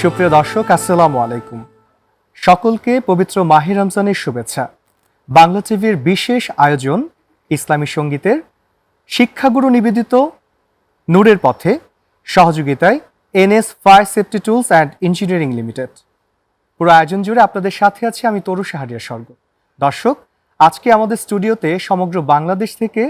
সুপ্রিয় দর্শক, আসসালামু আলাইকুম। সকলকে পবিত্র মাহে রমজানের শুভেচ্ছা। বাংলা টিভির বিশেষ আয়োজন ইসলামী সঙ্গীতের শিক্ষাগুরু নিবেদিত নূরের পথে সহযোগিতায় NS fire safety tools and engineering limited. পুরো আয়োজন জুড়ে আপনাদের সাথে আছি আমি তরু শাহরিয়ার স্বর্গ। দর্শক, আজকে আমাদের স্টুডিওতে সমগ্র বাংলাদেশ থেকে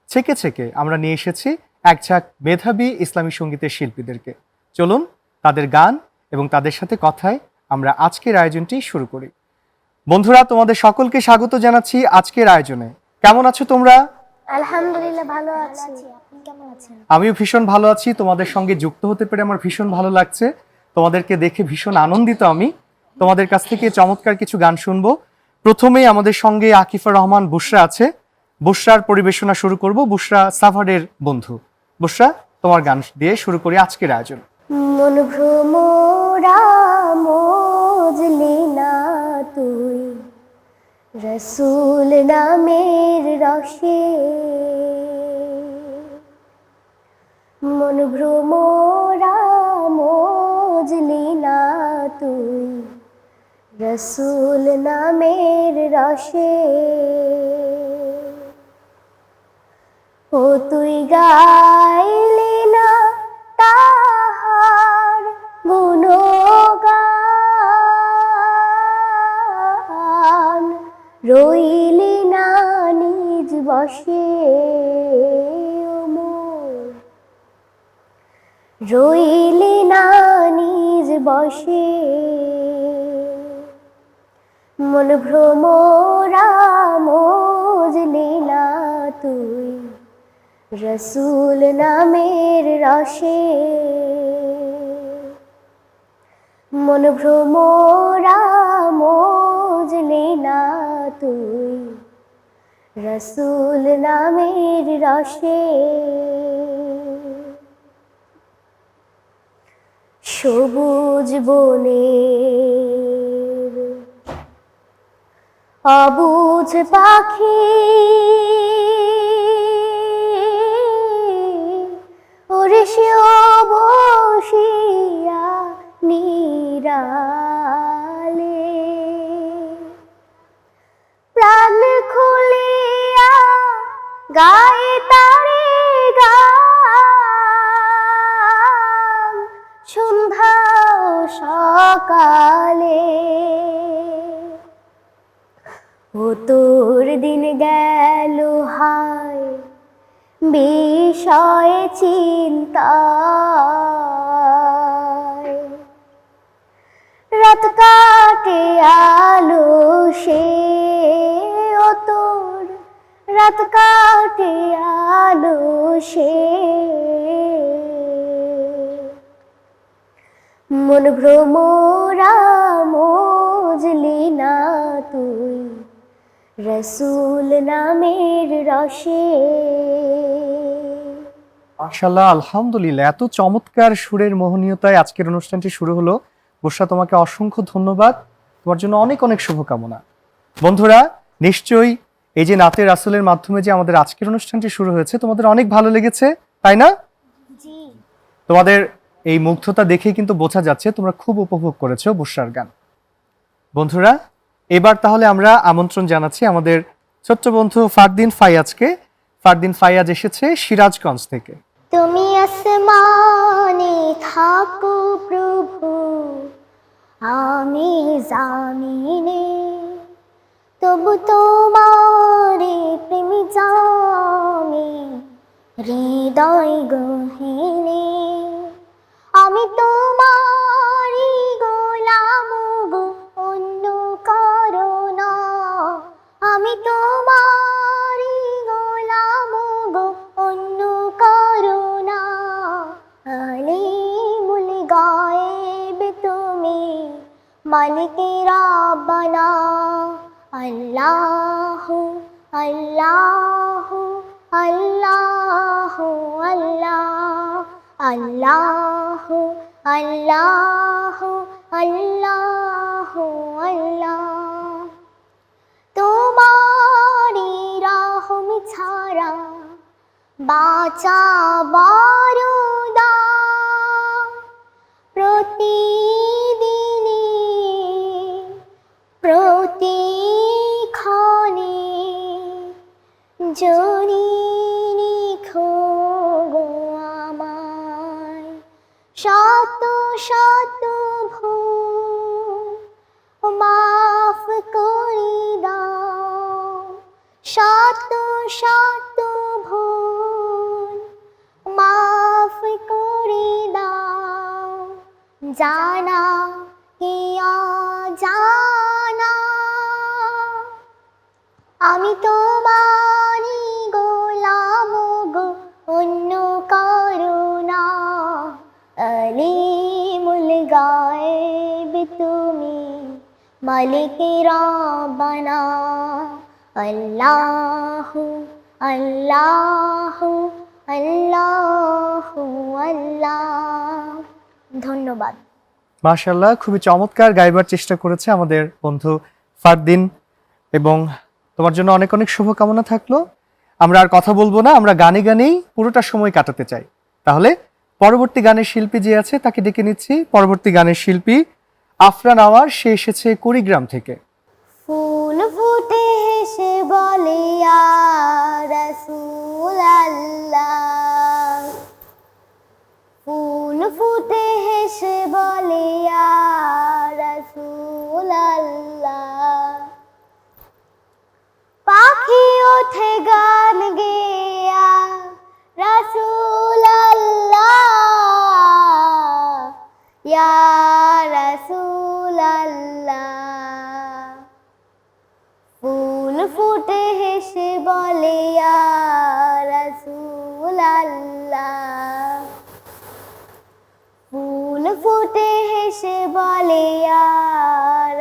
ছেকে আমরা নিয়ে এসেছি এক ঝাঁক মেধাবী ইসলামী সঙ্গীতের শিল্পীদেরকে। চলুন তাদের গান এবং তাদের সাথে কথায় আমরা আজকের আয়োজনটি শুরু করি। বন্ধুরা, তোমাদের সকলকে স্বাগত জানাচ্ছি আজকের আয়োজনে। কেমন আছো তোমরা? আলহামদুলিল্লাহ ভালো আছি। আপনি কেমন আছেন? আমিও ভীষণ ভালো আছি। তোমাদের সঙ্গে যুক্ত হতে পেরে আমার ভীষণ ভালো লাগছে। তোমাদেরকে দেখে ভীষণ আনন্দিত আমি। তোমাদের কাছ থেকে চমৎকার কিছু গান শুনবো। প্রথমেই আমাদের সঙ্গে আকিফা রহমান বুশরা আছে। বুশরার পরিবেশনা শুরু করব। বুশরা সাভারের বন্ধু। বুশরা, তোমার গান দিয়ে শুরু করি আজকের আয়োজন। মন ভ্রমরা মজলি না তুই রসুল নামের রসে, মন ভ্রমরা মজলি না তুই রসুল নামের রসে। ও তুই গাইলি না তাহার গুণগান, রইলি না নিজ বসে মোর, রইলি না নিজ বসে। মন ভ্রমরা মজলি না তুই রসুল নামের রসে, মন ভ্রমরা মজলি না তুই রসুল নামের রসে। সবুজ বনের অবুঝ পাখি ওরে বসিয়া নিরালে, প্রাণ খুলিয়া গায়ে তারে গান, সন্ধ্যা ও সকালে। ও তোর দিন গেল হায় বিষয়ে চিন্তায়, রাত কাটে আলো সে, ও তোর রাত কাটে আলো সে। মন ভ্রমরা মজলি না তুই রসুল নামের রসে। মাশাআল্লাহ, আলহামদুলিল্লাহ। এত চমৎকার সুরের মোহনীয়তায় আজকের অনুষ্ঠানটি শুরু হলো। বুশরা, তোমাকে অসংখ্য ধন্যবাদ। তোমার জন্য অনেক অনেক শুভকামনা। বন্ধুরা, নিশ্চয়ই এই যে নাতে রাসূলের মাধ্যমে যে আমাদের আজকের অনুষ্ঠানটি শুরু হয়েছে তোমাদের অনেক ভালো লেগেছে, তাই না? জি। তোমাদের এই মুগ্ধতা দেখে কিন্তু বোঝা যাচ্ছে তোমরা খুব উপভোগ করেছো বুশরার গান। বন্ধুরা, এবার তাহলে আমরা আমন্ত্রণ জানাচ্ছি আমাদের ছোট্ট বন্ধু ফারদিন ফাইয়াজকে। ফারদিন ফাইয়াজ এসেছে সিরাজগঞ্জ থেকে। তুমি আসমানে থাকো প্রভু, আমি জামিনে, তবু তোমারে প্রেম জানি হৃদয় গহীনে। আমি তোমারি গোলাম গো, অন্য কারো না। আমি তোমারি গোলাম গো, অন্য কারো না। আলিমুল গায়েব তুমি, মালিকে রাব্বানা। আল্লাহু আল্লাহু আল্লাহু আল্লাহ, আল্লাহু আল্লাহু আল্লাহু আল্লাহ। তোমারি রহম ছাড়া বাঁচা বড় দায়, প্রতি শত শত ভুল মাফ করে দাও, শত শত ভুল মাফ করে দাও, জানা কি অজানা আমি তোমারই গোলাম গো, অন্য কারো না। আলিমুল গায়েব তুমি, মালিক রাব্বানা। আল্লাহু আল্লাহু আল্লাহু আল্লাহ। ধন্যবাদ। মাশাআল্লাহ, খুবই চমৎকার গাইবার চেষ্টা করেছে আমাদের বন্ধু ফারদিন, এবং তোমার জন্য অনেক অনেক শুভকামনা থাকলো। আমরা আর কথা বলবো না, আমরা গানে গানেই পুরোটা সময় কাটাতে চাই। তাহলে পরবর্তী গানের শিল্পী যে আছে তাকে ডেকে নিচ্ছি। পরবর্তী গানের শিল্পী আফরান আওয়ার, সে এসেছে কুড়িগ্রাম থেকে। ফুল ফুটে হেসে বলে ইয়া রাসূলাল্লাহ, ফুল ফুটে হেসে বলে ইয়া রাসূলাল্লাহ, পাখি ওঠে গান গেয়া রাসূলাল্লাহ, ইয়া রাসূলাল্লাহ, ফুল ফুটে হেসে বলে ইয়া রাসূলাল্লাহ, ফুল ফুটে হেসে বলে ইয়া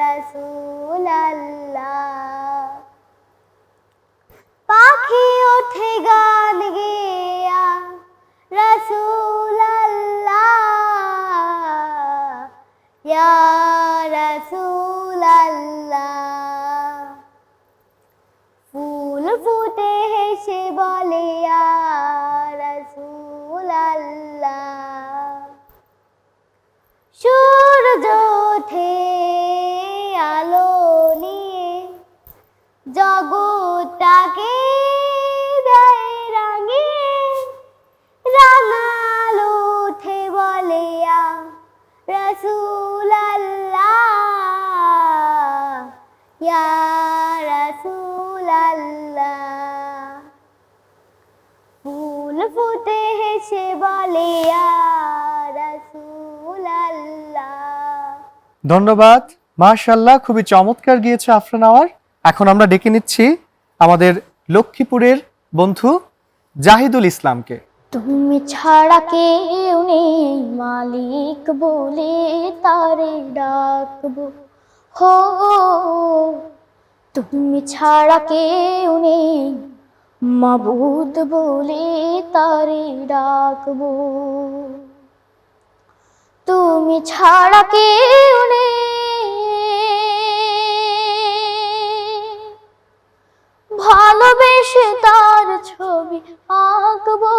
রাসূলাল্লাহ, পাখি ওঠে গান গেয়া রাসূলাল্লাহ, ইয়া রাসূলাল্লাহ, ফুল ফুটে হেসে বলে ইয়া রাসূলাল্লাহ, সূর্য ওঠে আলো নিয়ে জগৎটাকে দেয় রাঙিয়ে, রাঙালো ওঠে বলে ইয়া রাসূলাল্লাহ, ইয়া রাসূলাল্লাহ, ফুল ফুটে হেসে বলে ইয়া রাসূলাল্লাহ। ধন্যবাদ, মাশাআল্লাহ, খুবই চমৎকার গিয়েছে আফরান আওয়ার। এখন আমরা ডেকে নিচ্ছি আমাদের লক্ষ্মীপুরের বন্ধু জাহিদুল ইসলামকে। তুমি ছাড়া কেউ নেই মালিক বলে তারে ডাকবো, হো তুমি ছাড়া কেউ নেই মাবুদ বলে তারে ডাকবো, তুমি ছাড়া কেউ নেই ভালোবেসে তার ছবি আঁকবো,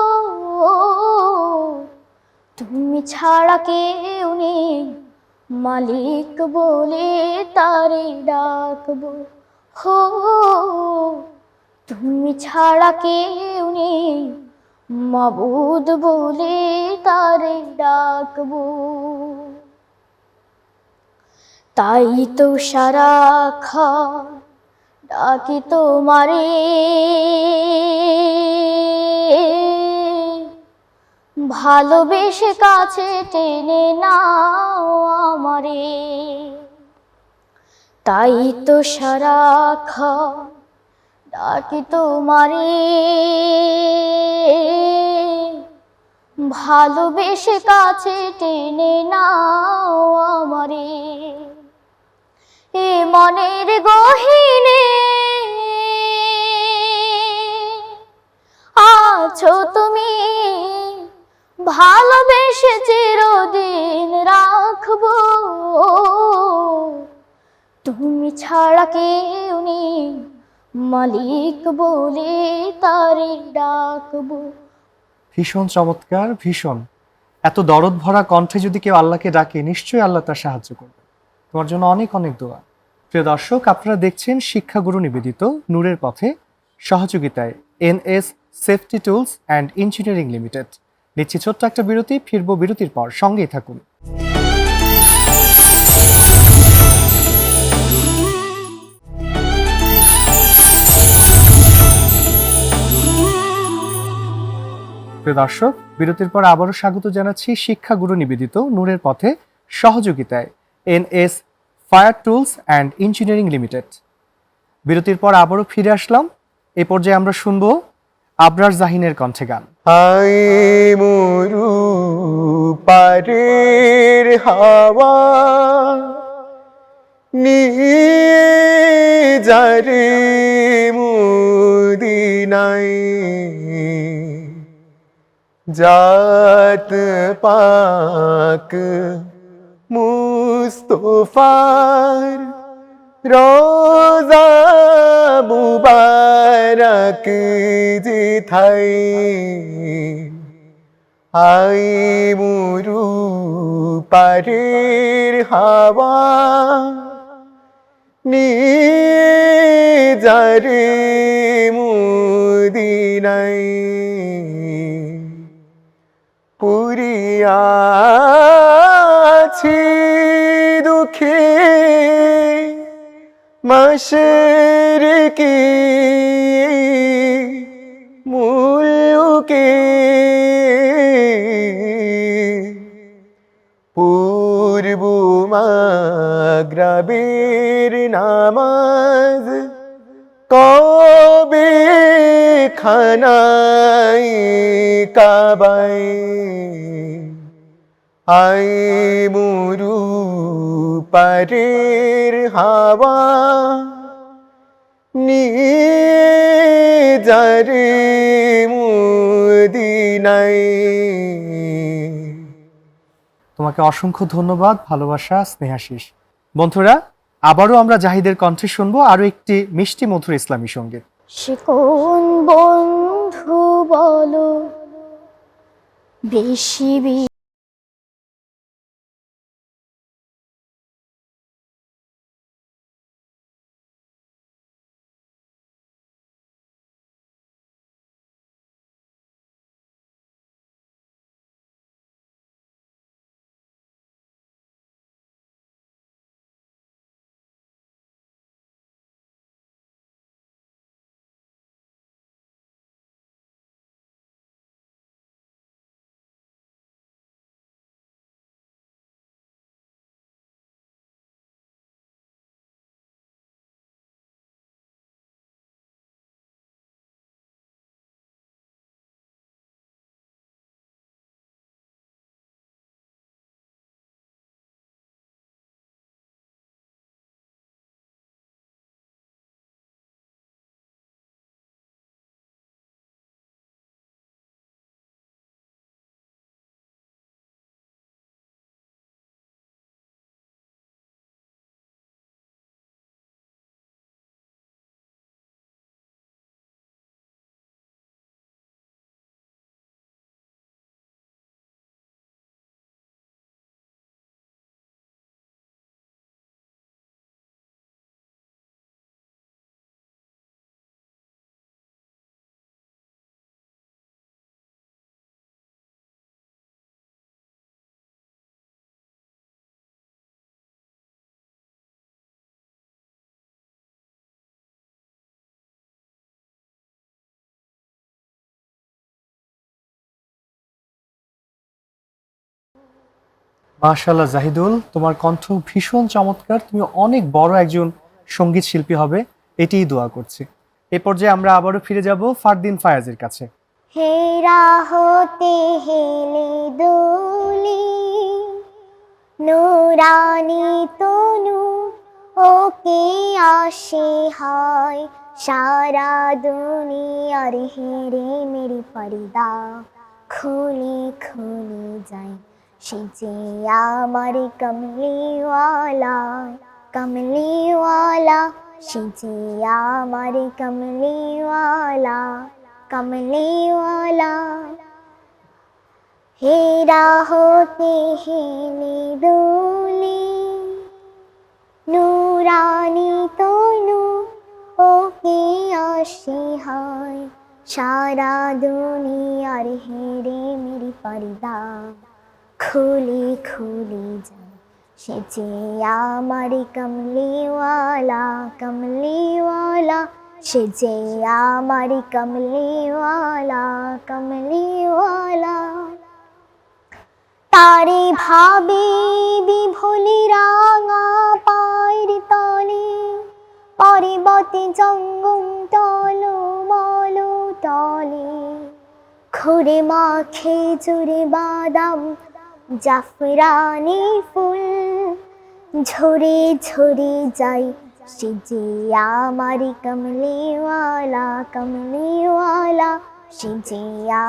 তুমি ছাড়া কেউ নেই মালিক বলে তারে ডাকবো, হো তুমি ছাড়া কেউ নেই মাবুদ বলে তারে ডাকবো, তাই তো সারাক্ষণ ডাকি তোমারে, ভালোবেসে কাছে টেনে নাও আমারে, তাই তো সারাক্ষণ ডাকি তোমারে, ভালোবেসে কাছে টেনে নাও আমারে, এ মনের গহীনে আছো তুমি, ভালোবেসে চিরদিন রাখবো, তুমি ছাড়া কেউ নেই মালিক বলে তারে ডাকবো। ভীষণ চমৎকার, ভীষণ। এত দরদ ভরা কণ্ঠে যদি কেউ আল্লাহকে ডাকে, নিশ্চয়ই আল্লাহ তার সাহায্য করবে। তোমার জন্য অনেক অনেক দোয়া। প্রিয় দর্শক, আপনারা দেখছেন শিক্ষাগুরু নিবেদিত নূরের পথে, সহযোগিতায় NS safety tools and engineering limited. নিচ্ছি ছোট্ট একটা বিরতি, ফিরবো বিরতির পর, সঙ্গেই থাকুন। প্রিয় দর্শক, বিরতির পর আবারও স্বাগত জানাচ্ছি শিক্ষাগুরু নিবেদিত নূরের পথে সহযোগিতায় NS fire tools and engineering limited. বিরতির পর আবারও ফিরে আসলাম। এ পর্যায়ে আমরা শুনবো আবরার জাহিনের কণ্ঠে গান। হাই মরু পারের হাওয়া নিয়ে যারে মদিনায়, জাত পাক মুস্তফার রোজা মুবারক যেথায়, আই মুরু পারের হাওয়া নিয়ে যারে মদিনায়, পুরিয়াছি দুঃখে মশরিকি মুলুকে, পূর্ব মাগরিবের নামাজ কবে খানায় কাবায়, আই মুরু পারের হাওয়া নিয়ে যারে মদিনায়। তোমাকে অসংখ্য ধন্যবাদ, ভালোবাসা, স্নেহাশিস। বন্ধুরা, আবারও আমরা জাহিদের কণ্ঠে শুনবো আরো একটি মিষ্টি মধুর ইসলামী সঙ্গীত। সে কোন বন্ধু বলো বেশি মাশাআল্লাহ জাহিদুল, তোমার কণ্ঠ ভীষণ চমৎকার। তুমি অনেক বড় একজন সঙ্গীত শিল্পী হবে, এটিই দোয়া করছি। এ পর্যায়ে আমরা আবারও ফিরে যাব ফারদিন ফায়াজের কাছে। হেরা হতে হেলে দোলে নুরানি তনু ওকে আসে হয় সারা দুনিয়ার হেরে মেরি পর্দা খুলে খুলে যায় সে যে আমার কমলিওয়ালা কমলিওয়ালা সে যে আমার কমলিওয়ালা কমলিওয়ালা হেরা হতে হেলে দোলে নুরানি তনু ওকে আসে হয় সারা দুনিয়ার হেরে মেরি পর্দা খুলি খুলি যায় সে যে আমার কমলিওয়ালা কমলিওয়ালা সে যে আমার কমলিওয়ালা কমলিওয়ালা তারে ভাবে বিভোলি রাঙা পায়ের তলে পরিবতে জঙ্গম তল মল তলে খুরে মাখে জুড়ে বাদাম জাফরানি ফুল ঝরে ঝরে যাই সে যে আমার কমলিওয়ালা কমলিওয়ালা সে যে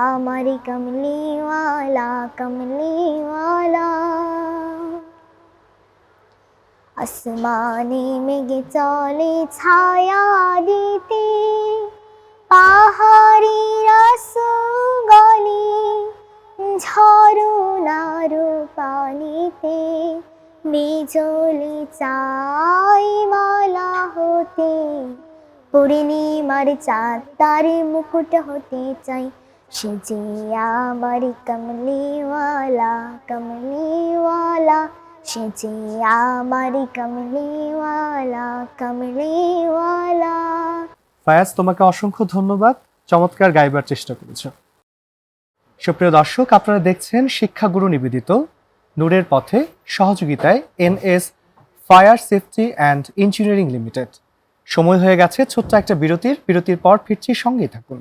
আমার কমলিওয়ালা কমলিওয়ালা আসমানে মেঘে চলে ছায়া দিতে পাহাড়ি রস গলি ঝরনার পানিতে বিজলি চাই মালা হতে পূর্ণিমার চাঁদ তার মুকুট হতে চাই সে যে আমার কমলিওয়ালা কমলিওয়ালা সে যে আমার কমলিওয়ালা কমলিওয়ালা। ফায়াজ, তোমাকে অসংখ্য ধন্যবাদ, চমৎকার গাইবার চেষ্টা করেছো। সুপ্রিয় দর্শক, আপনারা দেখছেন শিক্ষাগুরু নিবেদিত নূরের পথে সহযোগিতায় NS fire safety and engineering limited. সময় হয়ে গেছে ছোট্ট একটা বিরতির পর ফিরছি, সঙ্গেই থাকুন।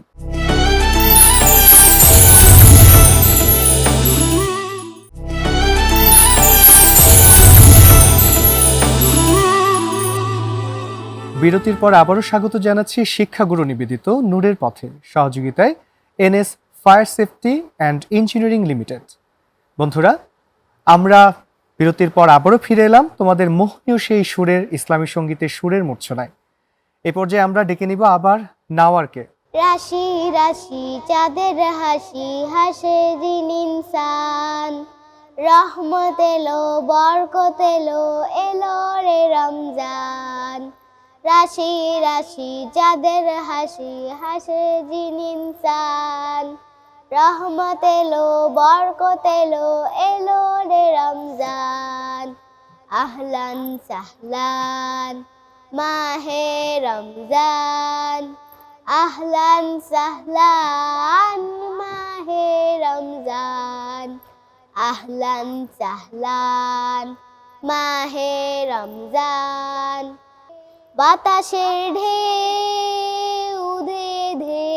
বিরতির পর আবারও স্বাগত জানাচ্ছি শিক্ষাগুরু নিবেদিত নূরের পথে সহযোগিতায় NS fire safety and engineering limited. বন্ধুরা, আমরা বিরতির পর আবারও ফিরে এলাম তোমাদের মোহনীয় সেই সুরের ইসলামী সঙ্গীতের সুরের মূর্ছনায়। এই পর্যায়ে আমরা ডেকে নিব আবার নাওয়ারকে। রাশি রাশি চাঁদের হাসি হাসে দিন ইনসান রহমত এলো বরকত এলো এলো রে রমজান রাশি রাশি চাঁদের হাসি হাসে দিন ইনসান রহমত এলো বরকত এলো এলো রে রমজান আহলান সাহলান মাহে রমজান আহলান সাহলান মাহে রমজান আহলান সাহলান মাহে রমজান বাতাসের ঢেউ ধে ধে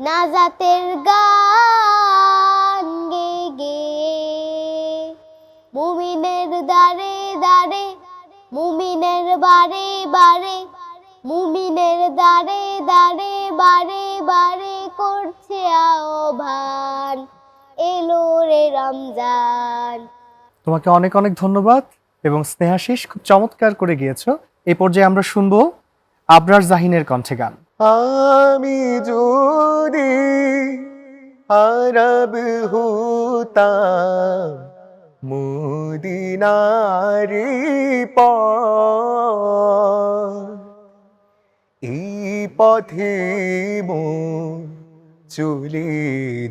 নাজাতের গান গে গে মুমিনের দারে দারে মুমিনের বারে বারে মুমিনের দারে দারে বারে বারে করছে আহ্বান এলো রে রমজান। তোমাকে অনেক অনেক ধন্যবাদ এবং স্নেহাশিস, খুব চমৎকার করে গিয়েছো। এই পর্যায়ে আমরা শুনবো আবরার জাহিনের কণ্ঠে গান। আমি যদি আরব হতাম মদিনারি এই পথে চলে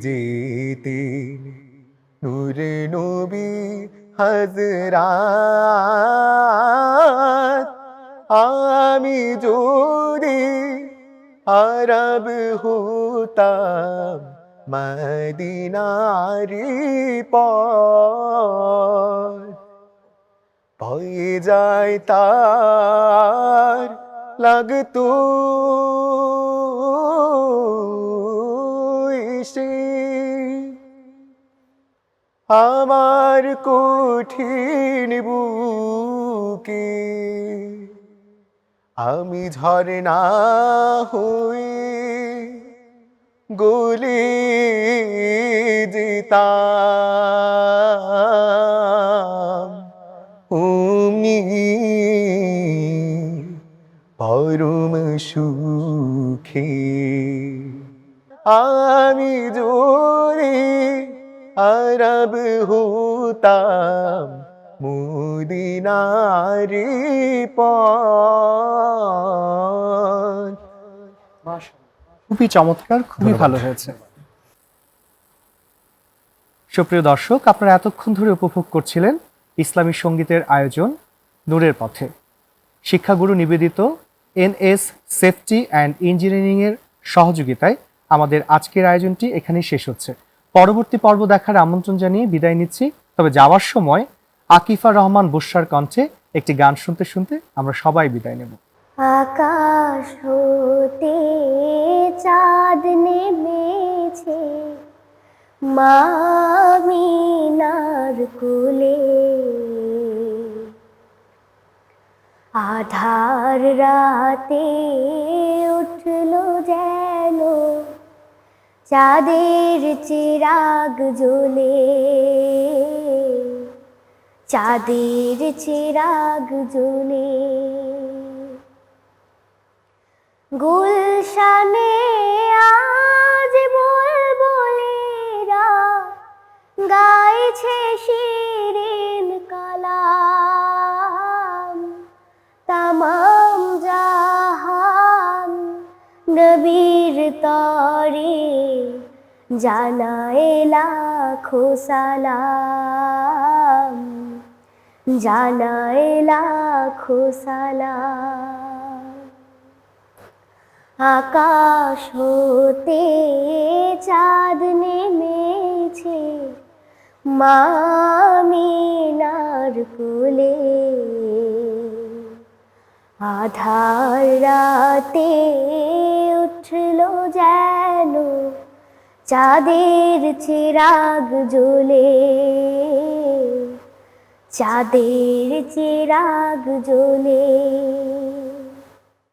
যেতে নূরে নবী হযরত আমি যদি আরব হতাম মদিনারি পয়ে যায় তার লাগতো এসে আমার কঠিন বুকে আমি ঝরনা হয়ে গলে যেতাম অমনি পরম সুখে আমি যদি আরব হতাম মদিনারি খুবই চমৎকার, খুবই ভালো হয়েছে। সুপ্রিয় দর্শক, আপনারা এতক্ষণ ধরে উপভোগ করছিলেন ইসলামী সঙ্গীতের আয়োজন নূরের পথে। শিক্ষাগুরু নিবেদিত NS সেফটি অ্যান্ড ইঞ্জিনিয়ারিংয়ের সহযোগিতায় আমাদের আজকের আয়োজনটি এখানেই শেষ হচ্ছে। পরবর্তী পর্ব দেখার আমন্ত্রণ জানিয়ে বিদায় নিচ্ছি। তবে যাওয়ার সময় আকিফা রহমান বুশরার কণ্ঠে একটি গান শুনতে শুনতে আমরা সবাই বিদায় নেব। আকাশ হতে চাঁদ নেমেছে মা মিনার কোলে, আধার রাতে উঠল যেন চাঁদের চিরাগ জ্বলে, চাঁদের চিরাগ জ্বলে। গুলশানে আজ বুলবুলিরা গাইছে শিরিন কালাম, তামাম জাহান নবীর তরে জানায় লাখো সালাম, জানায় লাখো সালাম। আকাশ হতে চাঁদ নেমেছে মা মিনার কোলে, আধার রাতে উঠল যেন চাঁদের চিরাগ জ্বলে, চাঁদের চিরাগ জ্বলে।